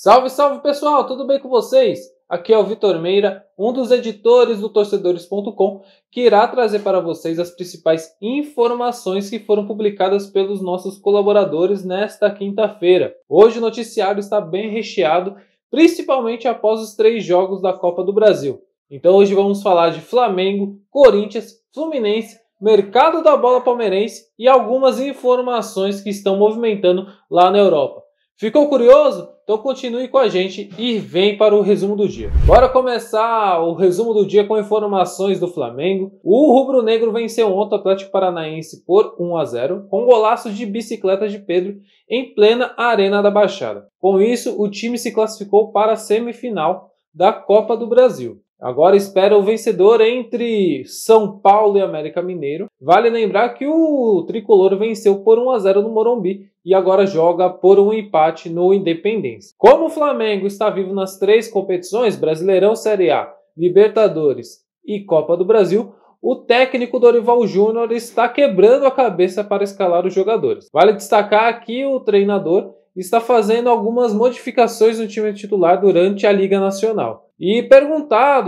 Salve, salve pessoal, tudo bem com vocês? Aqui é o Vitor Meira, um dos editores do Torcedores.com, que irá trazer para vocês as principais informações que foram publicadas pelos nossos colaboradores nesta quinta-feira. Hoje o noticiário está bem recheado, principalmente após os 3 jogos da Copa do Brasil. Então hoje vamos falar de Flamengo, Corinthians, Fluminense, mercado da bola palmeirense e algumas informações que estão movimentando lá na Europa. Ficou curioso? Então continue com a gente e vem para o resumo do dia. Bora começar o resumo do dia com informações do Flamengo. O rubro-negro venceu ontem o Atlético Paranaense por 1-0, com golaço de bicicleta de Pedro em plena Arena da Baixada. Com isso, o time se classificou para a semifinal da Copa do Brasil. Agora espera o vencedor entre São Paulo e América Mineiro. Vale lembrar que o tricolor venceu por 1-0 no Morumbi e agora joga por um empate no Independência. Como o Flamengo está vivo nas 3 competições, Brasileirão, Série A, Libertadores e Copa do Brasil, o técnico Dorival Júnior está quebrando a cabeça para escalar os jogadores. Vale destacar que o treinador está fazendo algumas modificações no time titular durante a Liga Nacional. E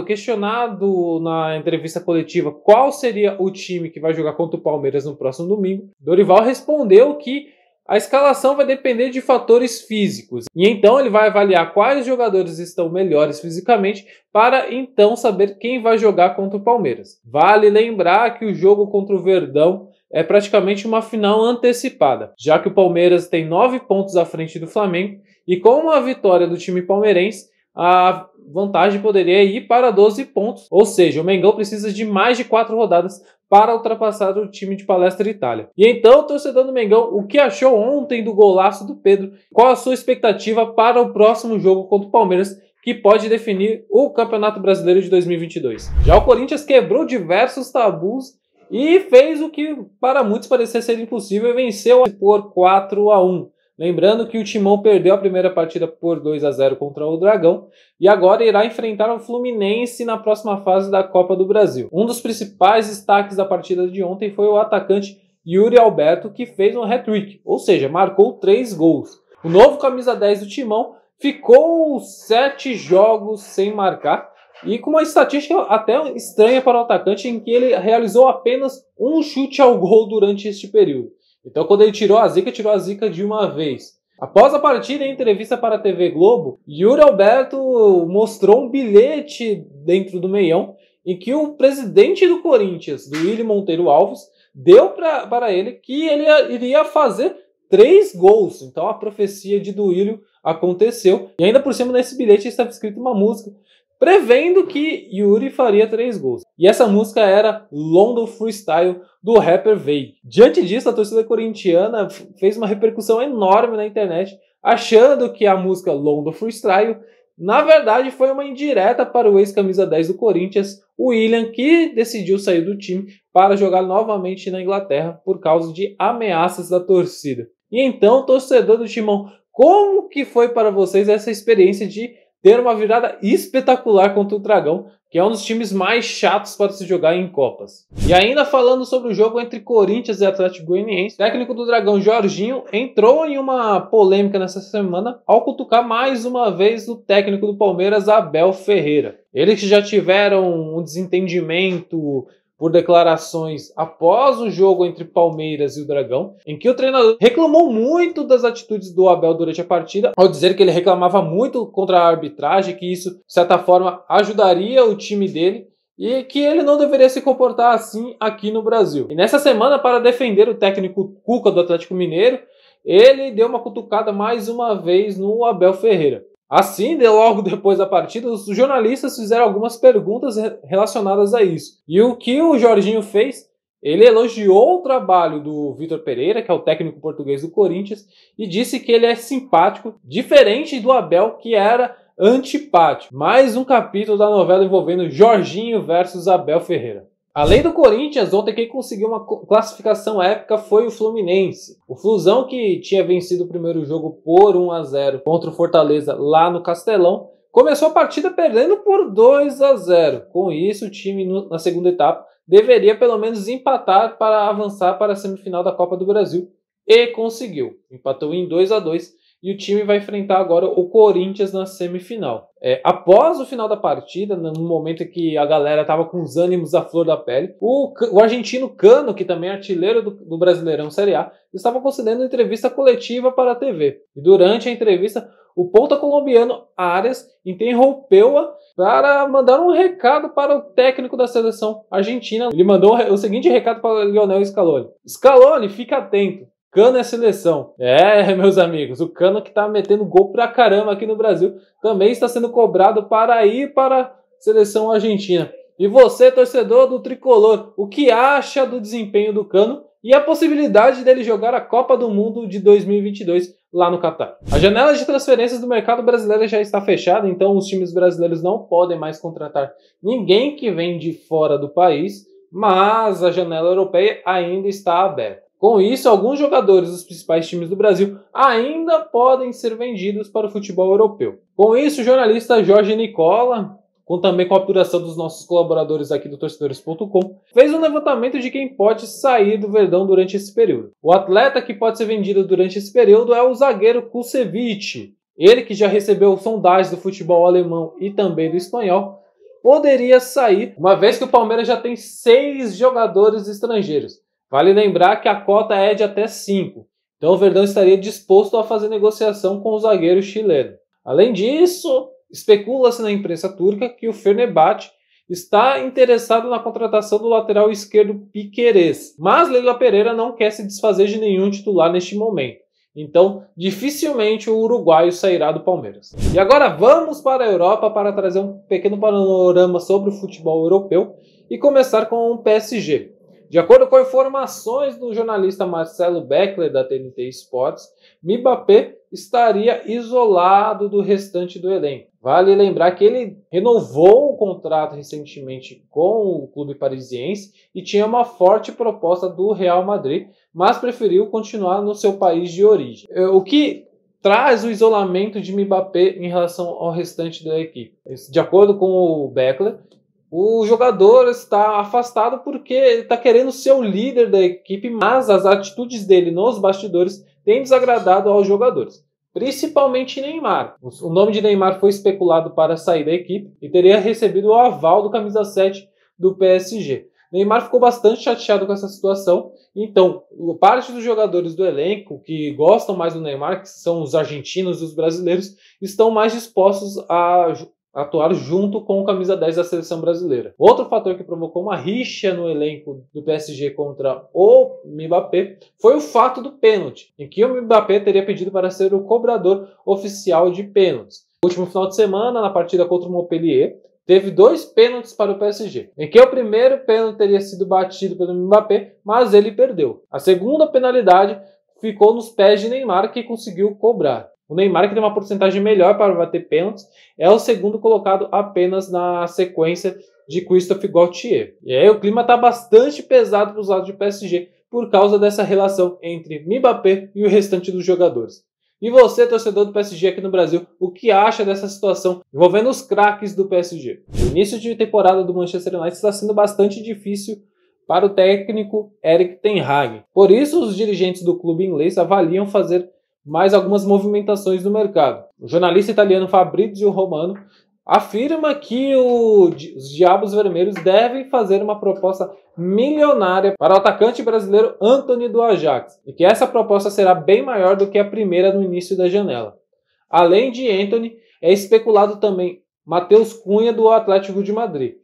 questionado na entrevista coletiva qual seria o time que vai jogar contra o Palmeiras no próximo domingo, Dorival respondeu que a escalação vai depender de fatores físicos. E então ele vai avaliar quais jogadores estão melhores fisicamente para então saber quem vai jogar contra o Palmeiras. Vale lembrar que o jogo contra o Verdão é praticamente uma final antecipada, já que o Palmeiras tem 9 pontos à frente do Flamengo e com uma vitória do time palmeirense, a vantagem poderia ir para 12 pontos, ou seja, o Mengão precisa de mais de 4 rodadas para ultrapassar o time de Palestra Itália. E então, torcedor do Mengão, o que achou ontem do golaço do Pedro? Qual a sua expectativa para o próximo jogo contra o Palmeiras, que pode definir o Campeonato Brasileiro de 2022? Já o Corinthians quebrou diversos tabus e fez o que para muitos parecia ser impossível e venceu por 4-1. Lembrando que o Timão perdeu a primeira partida por 2-0 contra o Dragão e agora irá enfrentar o Fluminense na próxima fase da Copa do Brasil. Um dos principais destaques da partida de ontem foi o atacante Yuri Alberto, que fez um hat-trick, ou seja, marcou 3 gols. O novo camisa 10 do Timão ficou 7 jogos sem marcar e com uma estatística até estranha para o atacante, em que ele realizou apenas um chute ao gol durante este período. Então, quando ele tirou a zica de uma vez. Após a partida, em entrevista para a TV Globo, Yuri Alberto mostrou um bilhete dentro do meião em que o presidente do Corinthians, do Willy Monteiro Alves, deu para ele que ele iria fazer 3 gols. Então, a profecia de Duílio aconteceu. E ainda por cima, nesse bilhete estava escrito uma música prevendo que Yuri faria 3 gols. E essa música era London Freestyle, do rapper Veig. Diante disso, a torcida corintiana fez uma repercussão enorme na internet, achando que a música London Freestyle, na verdade, foi uma indireta para o ex-camisa 10 do Corinthians, o Willian, que decidiu sair do time para jogar novamente na Inglaterra por causa de ameaças da torcida. E então, torcedor do Timão, como que foi para vocês essa experiência de ter uma virada espetacular contra o Dragão, que é um dos times mais chatos para se jogar em Copas? E ainda falando sobre o jogo entre Corinthians e Atlético Goianiense, o técnico do Dragão, Jorginho, entrou em uma polêmica nessa semana ao cutucar mais uma vez o técnico do Palmeiras, Abel Ferreira. Eles já tiveram um desentendimento por declarações após o jogo entre Palmeiras e o Dragão, em que o treinador reclamou muito das atitudes do Abel durante a partida, ao dizer que ele reclamava muito contra a arbitragem, que isso, de certa forma, ajudaria o time dele, e que ele não deveria se comportar assim aqui no Brasil. E nessa semana, para defender o técnico Cuca do Atlético Mineiro, ele deu uma cutucada mais uma vez no Abel Ferreira. Assim, logo depois da partida, os jornalistas fizeram algumas perguntas relacionadas a isso. E o que o Jorginho fez? Ele elogiou o trabalho do Vitor Pereira, que é o técnico português do Corinthians, e disse que ele é simpático, diferente do Abel, que era antipático. Mais um capítulo da novela envolvendo Jorginho versus Abel Ferreira. Além do Corinthians, ontem quem conseguiu uma classificação épica foi o Fluminense. O Flusão, que tinha vencido o primeiro jogo por 1-0 contra o Fortaleza lá no Castelão, começou a partida perdendo por 2-0. Com isso, o time na segunda etapa deveria pelo menos empatar para avançar para a semifinal da Copa do Brasil. E conseguiu. Empatou em 2-2 e o time vai enfrentar agora o Corinthians na semifinal. Após o final da partida, no momento em que a galera estava com os ânimos à flor da pele, o argentino Cano, que também é artilheiro do Brasileirão Série A, estava concedendo entrevista coletiva para a TV. E durante a entrevista, o ponta colombiano Arias interrompeu-a para mandar um recado para o técnico da seleção argentina. Ele mandou o seguinte recado para Lionel Scaloni: Scaloni, fica atento. Cano é seleção. Meus amigos, o Cano que tá metendo gol pra caramba aqui no Brasil também está sendo cobrado para ir para a seleção argentina. E você, torcedor do Tricolor, o que acha do desempenho do Cano e a possibilidade dele jogar a Copa do Mundo de 2022 lá no Catar? A janela de transferências do mercado brasileiro já está fechada, então os times brasileiros não podem mais contratar ninguém que vem de fora do país, mas a janela europeia ainda está aberta. Com isso, alguns jogadores dos principais times do Brasil ainda podem ser vendidos para o futebol europeu. Com isso, o jornalista Jorge Nicola, também com a apuração dos nossos colaboradores aqui do Torcedores.com, fez um levantamento de quem pode sair do Verdão durante esse período. O atleta que pode ser vendido durante esse período é o zagueiro Kusevich. Ele, que já recebeu sondagens do futebol alemão e também do espanhol, poderia sair, uma vez que o Palmeiras já tem 6 jogadores estrangeiros. Vale lembrar que a cota é de até 5, então o Verdão estaria disposto a fazer negociação com o zagueiro chileno. Além disso, especula-se na imprensa turca que o Fenerbahçe está interessado na contratação do lateral esquerdo Piquerez, mas Leila Pereira não quer se desfazer de nenhum titular neste momento. Então, dificilmente o uruguaio sairá do Palmeiras. E agora vamos para a Europa para trazer um pequeno panorama sobre o futebol europeu e começar com o PSG. De acordo com informações do jornalista Marcelo Beckler, da TNT Sports, Mbappé estaria isolado do restante do elenco. Vale lembrar que ele renovou o contrato recentemente com o clube parisiense e tinha uma forte proposta do Real Madrid, mas preferiu continuar no seu país de origem. O que traz o isolamento de Mbappé em relação ao restante da equipe. De acordo com o Beckler, o jogador está afastado porque ele está querendo ser o líder da equipe, mas as atitudes dele nos bastidores têm desagradado aos jogadores, principalmente Neymar. O nome de Neymar foi especulado para sair da equipe e teria recebido o aval do camisa 7 do PSG. Neymar ficou bastante chateado com essa situação, então parte dos jogadores do elenco que gostam mais do Neymar, que são os argentinos e os brasileiros, estão mais dispostos a atuar junto com o camisa 10 da seleção brasileira. Outro fator que provocou uma rixa no elenco do PSG contra o Mbappé foi o fato do pênalti, em que o Mbappé teria pedido para ser o cobrador oficial de pênaltis. No último final de semana, na partida contra o Montpellier, teve 2 pênaltis para o PSG, em que o primeiro pênalti teria sido batido pelo Mbappé, mas ele perdeu. A segunda penalidade ficou nos pés de Neymar, que conseguiu cobrar. O Neymar, que tem uma porcentagem melhor para bater pênaltis, é o segundo colocado apenas na sequência de Christophe Gaultier. E aí o clima está bastante pesado para os lados de PSG por causa dessa relação entre Mbappé e o restante dos jogadores. E você, torcedor do PSG aqui no Brasil, o que acha dessa situação envolvendo os craques do PSG? O início de temporada do Manchester United está sendo bastante difícil para o técnico Erik ten Hag. Por isso, os dirigentes do clube inglês avaliam fazer mais algumas movimentações no mercado. O jornalista italiano Fabrizio Romano afirma que os Diabos Vermelhos devem fazer uma proposta milionária para o atacante brasileiro Antony do Ajax, e que essa proposta será bem maior do que a primeira no início da janela. Além de Antony, é especulado também Matheus Cunha do Atlético de Madrid.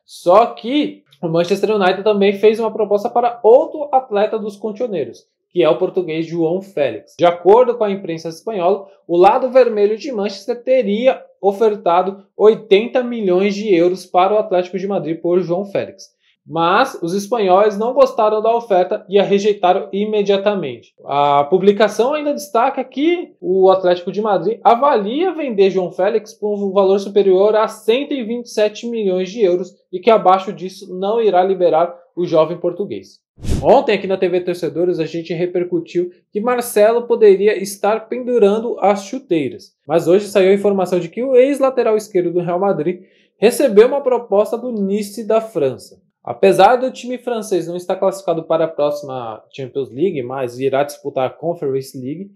Só que o Manchester United também fez uma proposta para outro atleta dos Colchoneiros, que é o português João Félix. De acordo com a imprensa espanhola, o lado vermelho de Manchester teria ofertado 80 milhões de euros para o Atlético de Madrid por João Félix. Mas os espanhóis não gostaram da oferta e a rejeitaram imediatamente. A publicação ainda destaca que o Atlético de Madrid avalia vender João Félix por um valor superior a 127 milhões de euros e que abaixo disso não irá liberar o jovem português. Ontem aqui na TV Torcedores a gente repercutiu que Marcelo poderia estar pendurando as chuteiras, mas hoje saiu a informação de que o ex-lateral esquerdo do Real Madrid recebeu uma proposta do Nice da França. Apesar do time francês não estar classificado para a próxima Champions League, mas irá disputar a Conference League,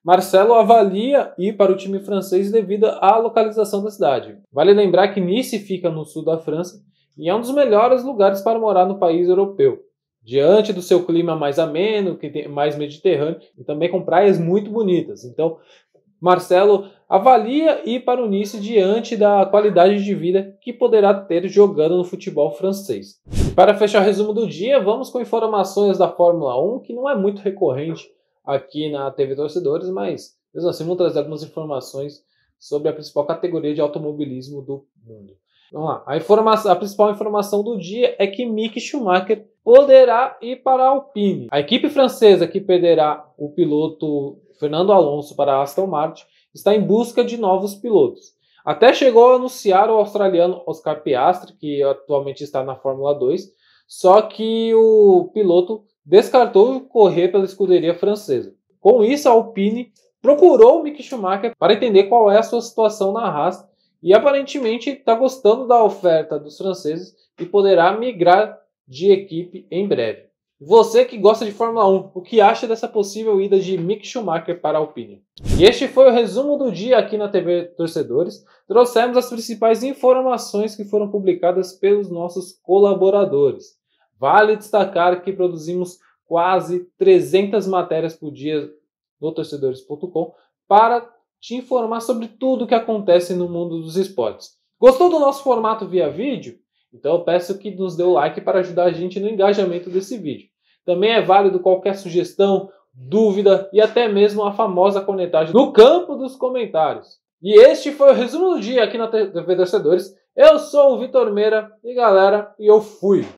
Marcelo avalia ir para o time francês devido à localização da cidade. Vale lembrar que Nice fica no sul da França e é um dos melhores lugares para morar no país europeu, diante do seu clima mais ameno, que tem mais mediterrâneo e também com praias muito bonitas. Então, Marcelo avalia ir para o Nice diante da qualidade de vida que poderá ter jogando no futebol francês. E para fechar o resumo do dia, vamos com informações da Fórmula 1, que não é muito recorrente aqui na TV Torcedores, mas mesmo assim vamos trazer algumas informações sobre a principal categoria de automobilismo do mundo. Vamos lá. A principal informação do dia é que Mick Schumacher poderá ir para a Alpine. A equipe francesa que perderá o piloto Fernando Alonso para a Aston Martin está em busca de novos pilotos. Até chegou a anunciar o australiano Oscar Piastri, que atualmente está na Fórmula 2, só que o piloto descartou correr pela escuderia francesa. Com isso, a Alpine procurou o Mick Schumacher para entender qual é a sua situação na Haas e aparentemente está gostando da oferta dos franceses e poderá migrar de equipe em breve. Você que gosta de Fórmula 1, o que acha dessa possível ida de Mick Schumacher para a Alpine? E este foi o resumo do dia aqui na TV Torcedores. Trouxemos as principais informações que foram publicadas pelos nossos colaboradores. Vale destacar que produzimos quase 300 matérias por dia no torcedores.com para te informar sobre tudo o que acontece no mundo dos esportes. Gostou do nosso formato via vídeo? Então eu peço que nos dê o like para ajudar a gente no engajamento desse vídeo. Também é válido qualquer sugestão, dúvida e até mesmo a famosa cornetagem no campo dos comentários. E este foi o resumo do dia aqui na TV Torcedores. Eu sou o Vitor Meira e galera, eu fui!